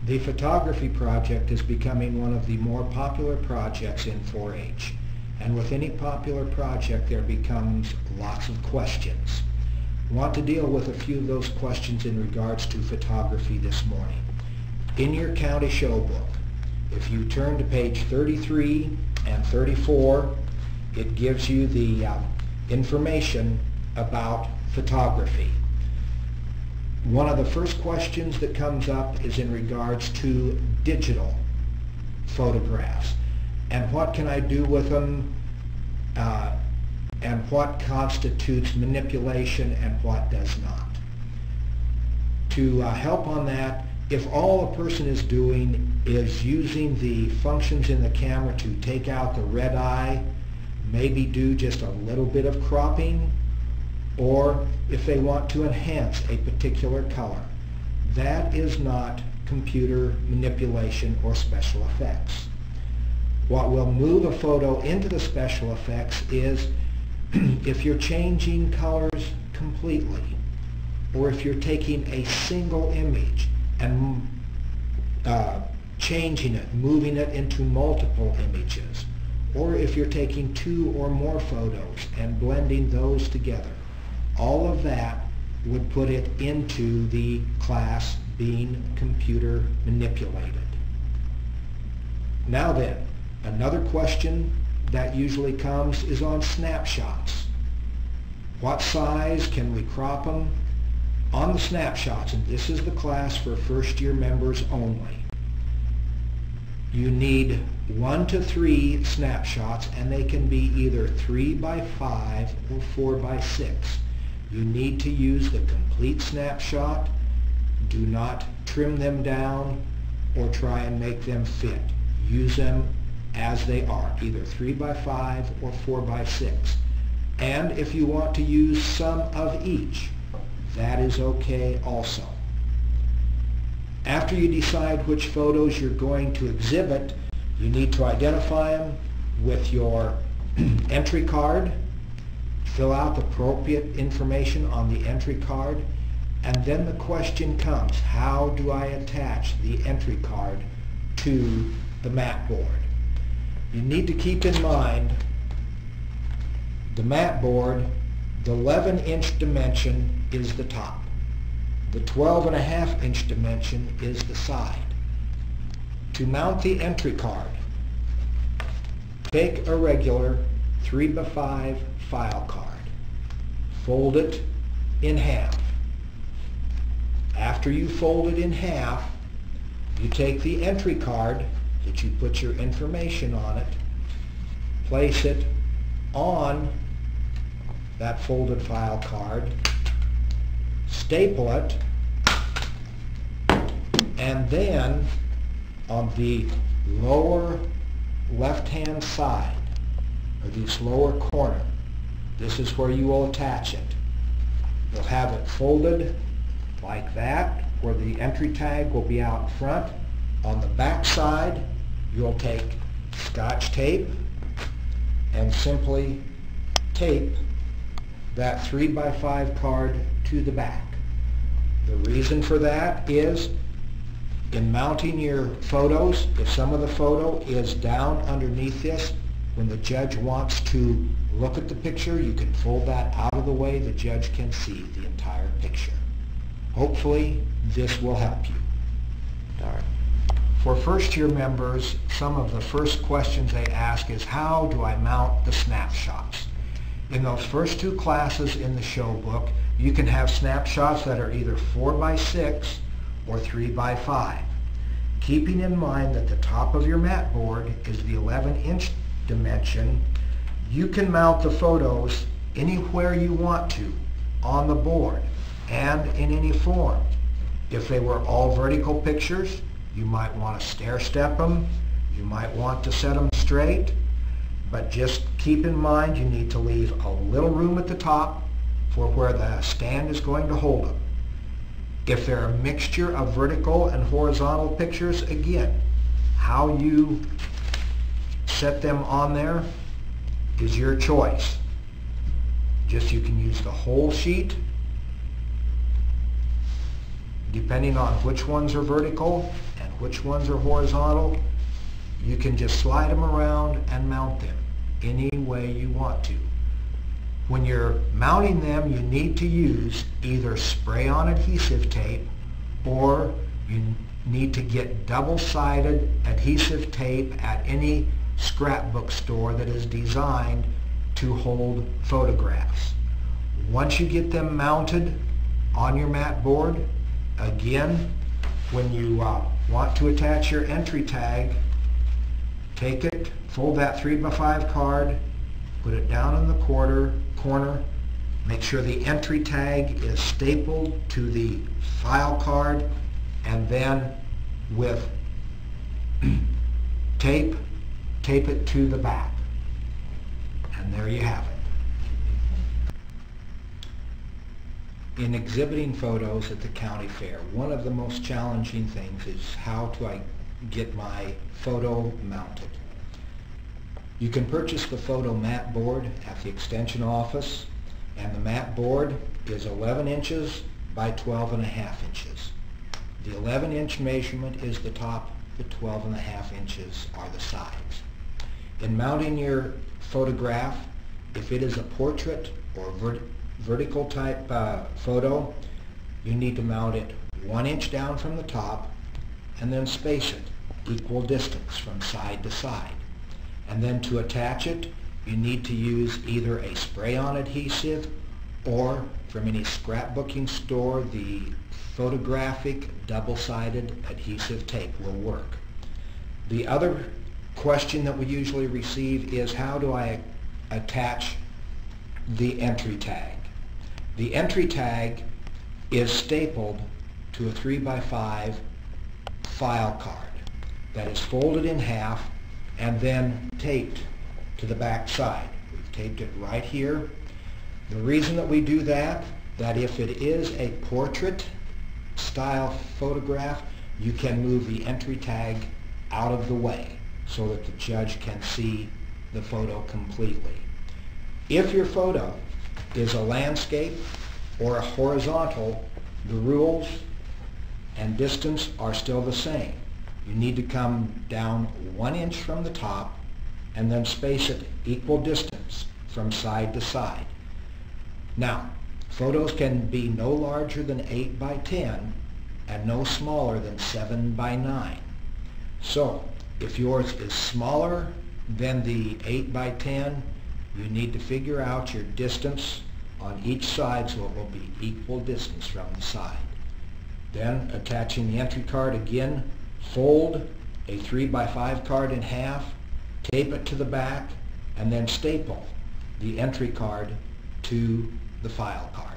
The photography project is becoming one of the more popular projects in 4-H. And with any popular project there becomes lots of questions. I want to deal with a few of those questions in regards to photography this morning. In your county show book, if you turn to page 33 and 34, it gives you the information about photography. One of the first questions that comes up is in regards to digital photographs and what can I do with them, and what constitutes manipulation and what does not. To help on that, if all a person is doing is using the functions in the camera to take out the red eye, maybe do just a little bit of cropping, or if they want to enhance a particular color, that is not computer manipulation or special effects. What will move a photo into the special effects is if you're changing colors completely, or if you're taking a single image and changing it, moving it into multiple images, or if you're taking 2 or more photos and blending those together. All of that would put it into the class being computer manipulated. Now then, another question that usually comes is on snapshots. What size can we crop them? On the snapshots, and this is the class for first year members only, you need 1 to 3 snapshots, and they can be either 3x5 or 4x6. You need to use the complete snapshot. Do not trim them down or try and make them fit. Use them as they are, either 3x5 or 4x6. And if you want to use some of each, that is okay also. After you decide which photos you're going to exhibit, you need to identify them with your entry card, fill out the appropriate information on the entry card, and then the question comes, how do I attach the entry card to the mat board? You need to keep in mind the mat board, the 11-inch dimension is the top. The 12.5-inch dimension is the side. To mount the entry card, take a regular 3x5 file card, fold it in half. After you fold it in half, you take the entry card that you put your information on it, place it on that folded file card, staple it, and then on the lower left-hand side, or this lower corner, this is where you will attach it. You'll have it folded like that, where the entry tag will be out in front. On the back side, you'll take Scotch tape and simply tape that 3x5 card to the back. The reason for that is in mounting your photos, if some of the photo is down underneath this, when the judge wants to look at the picture, you can fold that out of the way. The judge can see the entire picture. Hopefully this will help you. For first year members, some of the first questions they ask is, how do I mount the snapshots? In those first 2 classes in the show book, you can have snapshots that are either 4x6 or 3x5. Keeping in mind that the top of your mat board is the 11-inch dimension, you can mount the photos anywhere you want to on the board and in any form. If they were all vertical pictures, you might want to stair step them, you might want to set them straight, but just keep in mind you need to leave a little room at the top for where the stand is going to hold them. If they're a mixture of vertical and horizontal pictures, again, how you set them on there is your choice. Just you can use the whole sheet depending on which ones are vertical and which ones are horizontal, you can just slide them around and mount them any way you want to. When you're mounting them, you need to use either spray-on adhesive tape, or you need to get double-sided adhesive tape at any scrapbook store that is designed to hold photographs. Once you get them mounted on your mat board, again, when you want to attach your entry tag, take it, fold that 3x5 card, put it down in the corner, make sure the entry tag is stapled to the file card, and then with tape it to the back. And there you have it. In exhibiting photos at the county fair, one of the most challenging things is how do I get my photo mounted. You can purchase the photo mat board at the extension office, and the mat board is 11 inches by 12.5 inches. The 11-inch measurement is the top, the 12.5 inches are the sides. In mounting your photograph, if it is a portrait or vertical type photo, you need to mount it 1 inch down from the top and then space it equal distance from side to side. And then to attach it, you need to use either a spray-on adhesive, or from any scrapbooking store, the photographic double-sided adhesive tape will work. The other question that we usually receive is, how do I attach the entry tag? The entry tag is stapled to a 3x5 file card that is folded in half and then taped to the back side. We've taped it right here. The reason that we do that if it is a portrait style photograph, you can move the entry tag out of the way so that the judge can see the photo completely. If your photo is a landscape or a horizontal, the rules and distance are still the same. You need to come down 1 inch from the top and then space it equal distance from side to side. Now, photos can be no larger than 8x10 and no smaller than 7x9. So, if yours is smaller than the 8x10, you need to figure out your distance on each side so it will be equal distance from the side. Then, attaching the entry card again, fold a 3x5 card in half, tape it to the back, and then staple the entry card to the file card.